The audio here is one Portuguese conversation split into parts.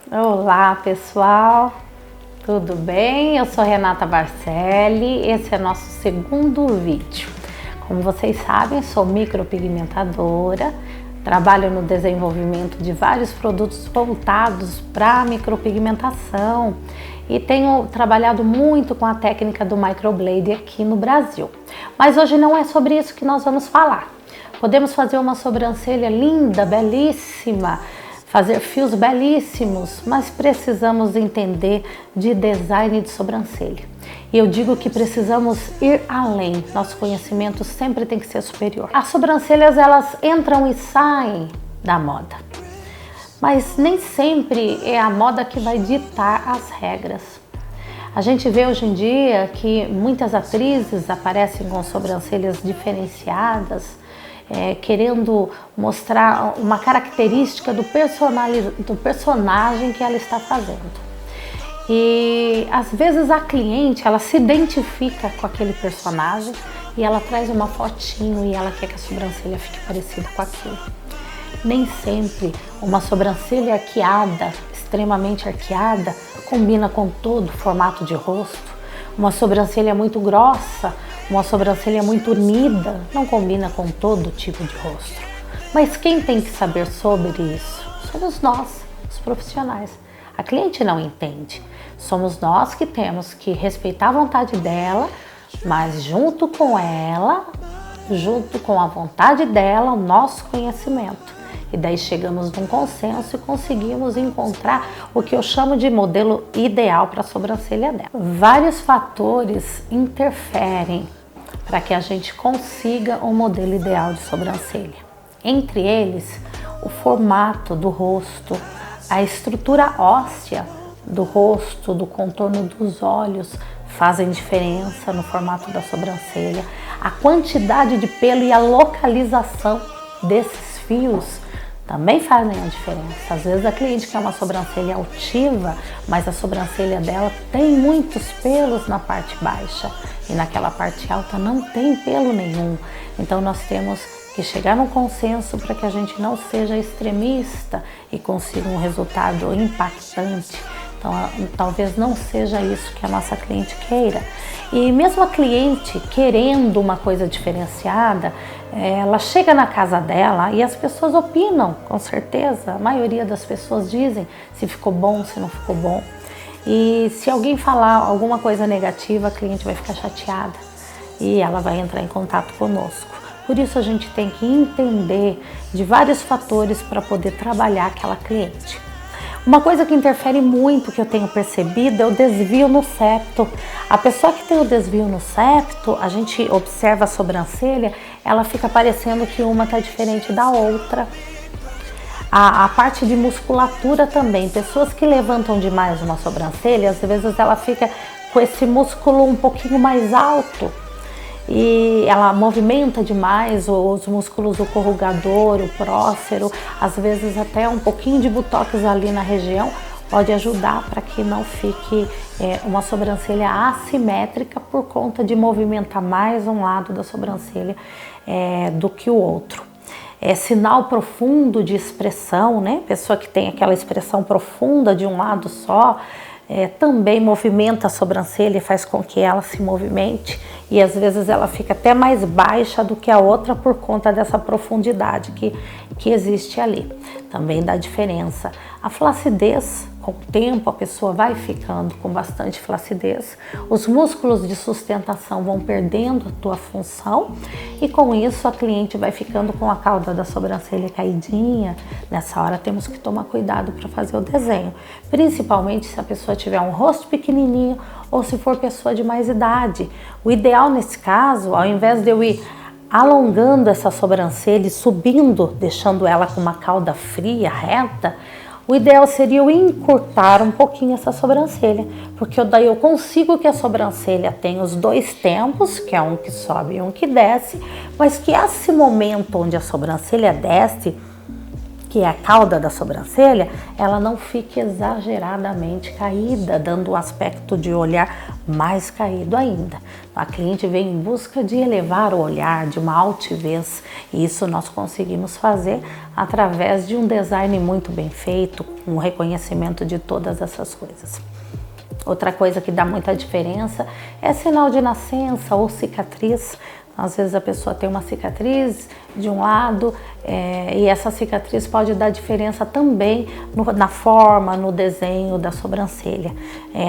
Olá pessoal, tudo bem? Eu sou Renata Barcelli, esse é nosso segundo vídeo. Como vocês sabem, sou micropigmentadora, trabalho no desenvolvimento de vários produtos voltados para micropigmentação e tenho trabalhado muito com a técnica do microblade aqui no Brasil. Mas hoje não é sobre isso que nós vamos falar. Podemos fazer uma sobrancelha linda, belíssima, fazer fios belíssimos, mas precisamos entender de design de sobrancelha. E eu digo que precisamos ir além, nosso conhecimento sempre tem que ser superior. As sobrancelhas, elas entram e saem da moda, mas nem sempre é a moda que vai ditar as regras. A gente vê hoje em dia que muitas atrizes aparecem com sobrancelhas diferenciadas, querendo mostrar uma característica do personagem que ela está fazendo. E às vezes a cliente, ela se identifica com aquele personagem e ela traz uma fotinho e ela quer que a sobrancelha fique parecida com aquilo. Nem sempre uma sobrancelha arqueada, extremamente arqueada, combina com todo o formato de rosto. Uma sobrancelha muito grossa, uma sobrancelha muito unida, não combina com todo tipo de rosto. Mas quem tem que saber sobre isso? Somos nós, os profissionais. A cliente não entende. Somos nós que temos que respeitar a vontade dela, mas junto com ela, junto com a vontade dela, o nosso conhecimento. E daí chegamos num consenso e conseguimos encontrar o que eu chamo de modelo ideal para a sobrancelha dela. Vários fatores interferem para que a gente consiga um modelo ideal de sobrancelha. Entre eles, o formato do rosto, a estrutura óssea do rosto, do contorno dos olhos fazem diferença no formato da sobrancelha, a quantidade de pelo e a localização desses fios também fazem a diferença. Às vezes a cliente quer uma sobrancelha altiva, mas a sobrancelha dela tem muitos pelos na parte baixa e naquela parte alta não tem pelo nenhum. Então nós temos que chegar num consenso para que a gente não seja extremista e consiga um resultado impactante. Então talvez não seja isso que a nossa cliente queira. E mesmo a cliente querendo uma coisa diferenciada, ela chega na casa dela e as pessoas opinam, com certeza. A maioria das pessoas dizem se ficou bom, se não ficou bom. E se alguém falar alguma coisa negativa, a cliente vai ficar chateada e ela vai entrar em contato conosco. Por isso a gente tem que entender de vários fatores para poder trabalhar aquela cliente. Uma coisa que interfere muito, que eu tenho percebido, é o desvio no septo. A pessoa que tem o desvio no septo, a gente observa a sobrancelha, ela fica parecendo que uma está diferente da outra. A parte de musculatura também, pessoas que levantam demais uma sobrancelha, às vezes ela fica com esse músculo um pouquinho mais alto e ela movimenta demais os músculos, o corrugador, o prócero, às vezes até um pouquinho de botox ali na região pode ajudar para que não fique uma sobrancelha assimétrica por conta de movimentar mais um lado da sobrancelha do que o outro. Sinal profundo de expressão, né? Pessoa que tem aquela expressão profunda de um lado só, também movimenta a sobrancelha e faz com que ela se movimente e às vezes ela fica até mais baixa do que a outra por conta dessa profundidade que existe ali. Também dá diferença. A flacidez, com o tempo a pessoa vai ficando com bastante flacidez, os músculos de sustentação vão perdendo a sua função e com isso a cliente vai ficando com a cauda da sobrancelha caidinha. Nessa hora temos que tomar cuidado para fazer o desenho, principalmente se a pessoa tiver um rosto pequenininho ou se for pessoa de mais idade. O ideal nesse caso, ao invés de eu ir alongando essa sobrancelha e subindo, deixando ela com uma cauda fria, reta, o ideal seria eu encurtar um pouquinho essa sobrancelha, porque daí eu consigo que a sobrancelha tenha os dois tempos, que é um que sobe e um que desce, mas que esse momento onde a sobrancelha desce, que é a cauda da sobrancelha, ela não fique exageradamente caída, dando um aspecto de olhar mais caído ainda. A cliente vem em busca de elevar o olhar, de uma altivez, e isso nós conseguimos fazer através de um design muito bem feito, com o reconhecimento de todas essas coisas. Outra coisa que dá muita diferença é sinal de nascença ou cicatriz. Às vezes a pessoa tem uma cicatriz de um lado e essa cicatriz pode dar diferença também na forma, no desenho da sobrancelha.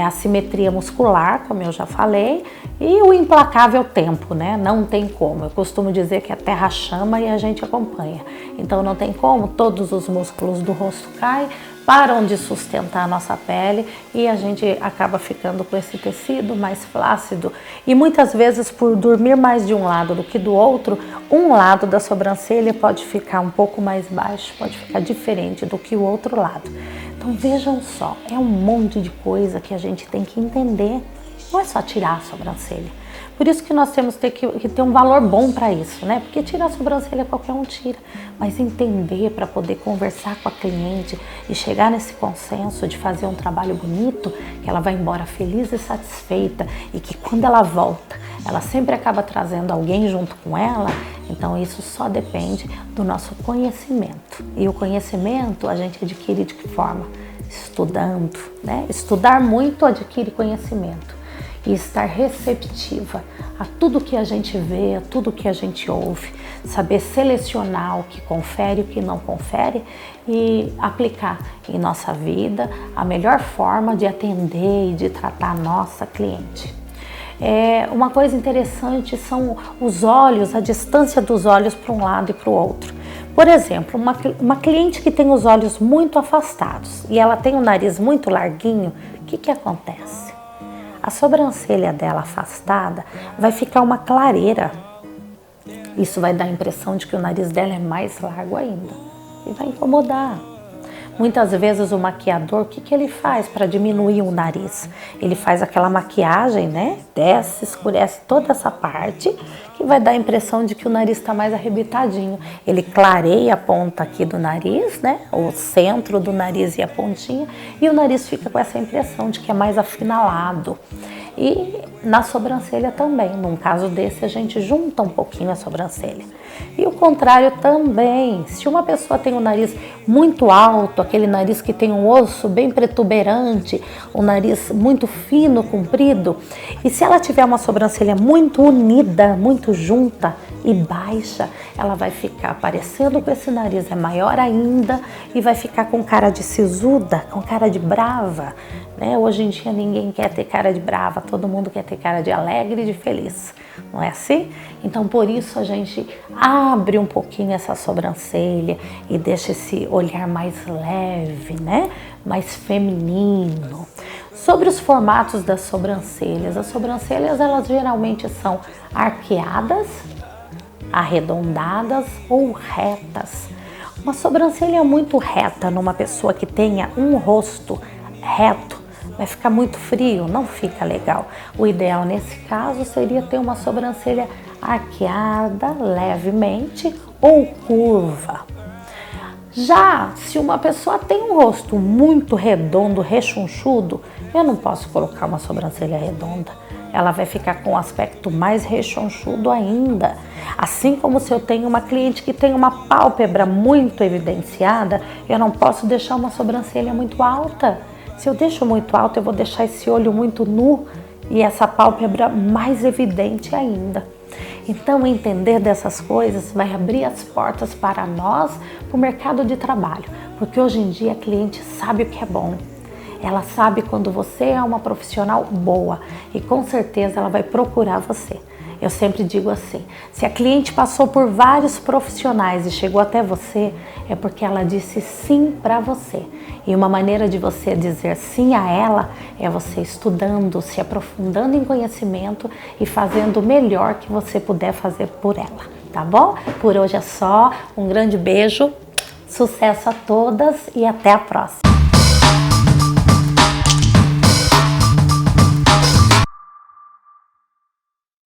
A simetria muscular, como eu já falei, e o implacável tempo, né? Não tem como. Eu costumo dizer que a terra chama e a gente acompanha. Então não tem como, todos os músculos do rosto caem, param de sustentar a nossa pele e a gente acaba ficando com esse tecido mais flácido. E muitas vezes, por dormir mais de um lado do que do outro, um lado da sobrancelha pode ficar um pouco mais baixo, pode ficar diferente do que o outro lado. Então vejam só, é um monte de coisa que a gente tem que entender. Não é só tirar a sobrancelha. Por isso que nós temos que ter um valor bom para isso, né? Porque tirar a sobrancelha qualquer um tira, mas entender para poder conversar com a cliente e chegar nesse consenso de fazer um trabalho bonito, que ela vai embora feliz e satisfeita e que quando ela volta, ela sempre acaba trazendo alguém junto com ela. Então isso só depende do nosso conhecimento. E o conhecimento a gente adquire de que forma? Estudando, né? Estudar muito adquire conhecimento. E estar receptiva a tudo que a gente vê, a tudo que a gente ouve, saber selecionar o que confere e o que não confere e aplicar em nossa vida a melhor forma de atender e de tratar a nossa cliente. Uma coisa interessante são os olhos, a distância dos olhos para um lado e para o outro. Por exemplo, uma cliente que tem os olhos muito afastados e ela tem o nariz muito larguinho, o que acontece? A sobrancelha dela afastada vai ficar uma clareira. Isso vai dar a impressão de que o nariz dela é mais largo ainda e vai incomodar. Muitas vezes o maquiador, o que ele faz para diminuir o nariz? Ele faz aquela maquiagem, né? Desce, escurece toda essa parte, que vai dar a impressão de que o nariz está mais arrebitadinho. Ele clareia a ponta aqui do nariz, né? O centro do nariz e a pontinha, e o nariz fica com essa impressão de que é mais afinalado. E na sobrancelha também, num caso desse a gente junta um pouquinho a sobrancelha. E o contrário também, se uma pessoa tem o nariz muito alto, aquele nariz que tem um osso bem protuberante, um nariz muito fino, comprido, e se ela tiver uma sobrancelha muito unida, muito junta e baixa, ela vai ficar parecendo que esse nariz é maior ainda e vai ficar com cara de sisuda, com cara de brava, né? Hoje em dia ninguém quer ter cara de brava, todo mundo quer ter cara de alegre e de feliz, não é assim? Então por isso a gente abre um pouquinho essa sobrancelha e deixa esse olhar mais leve, né? Mais feminino. Sobre os formatos das sobrancelhas, as sobrancelhas elas geralmente são arqueadas, arredondadas ou retas. Uma sobrancelha muito reta numa pessoa que tenha um rosto reto vai ficar muito frio, não fica legal. O ideal nesse caso seria ter uma sobrancelha arqueada levemente ou curva. Já se uma pessoa tem um rosto muito redondo, rechonchudo, eu não posso colocar uma sobrancelha redonda. Ela vai ficar com um aspecto mais rechonchudo ainda. Assim como se eu tenho uma cliente que tem uma pálpebra muito evidenciada, eu não posso deixar uma sobrancelha muito alta. Se eu deixo muito alto, eu vou deixar esse olho muito nu e essa pálpebra mais evidente ainda. Então, entender dessas coisas vai abrir as portas para nós, para o mercado de trabalho, porque hoje em dia a cliente sabe o que é bom. Ela sabe quando você é uma profissional boa e com certeza ela vai procurar você. Eu sempre digo assim, se a cliente passou por vários profissionais e chegou até você, é porque ela disse sim para você. E uma maneira de você dizer sim a ela é você estudando, se aprofundando em conhecimento e fazendo o melhor que você puder fazer por ela, tá bom? Por hoje é só, um grande beijo, sucesso a todas e até a próxima!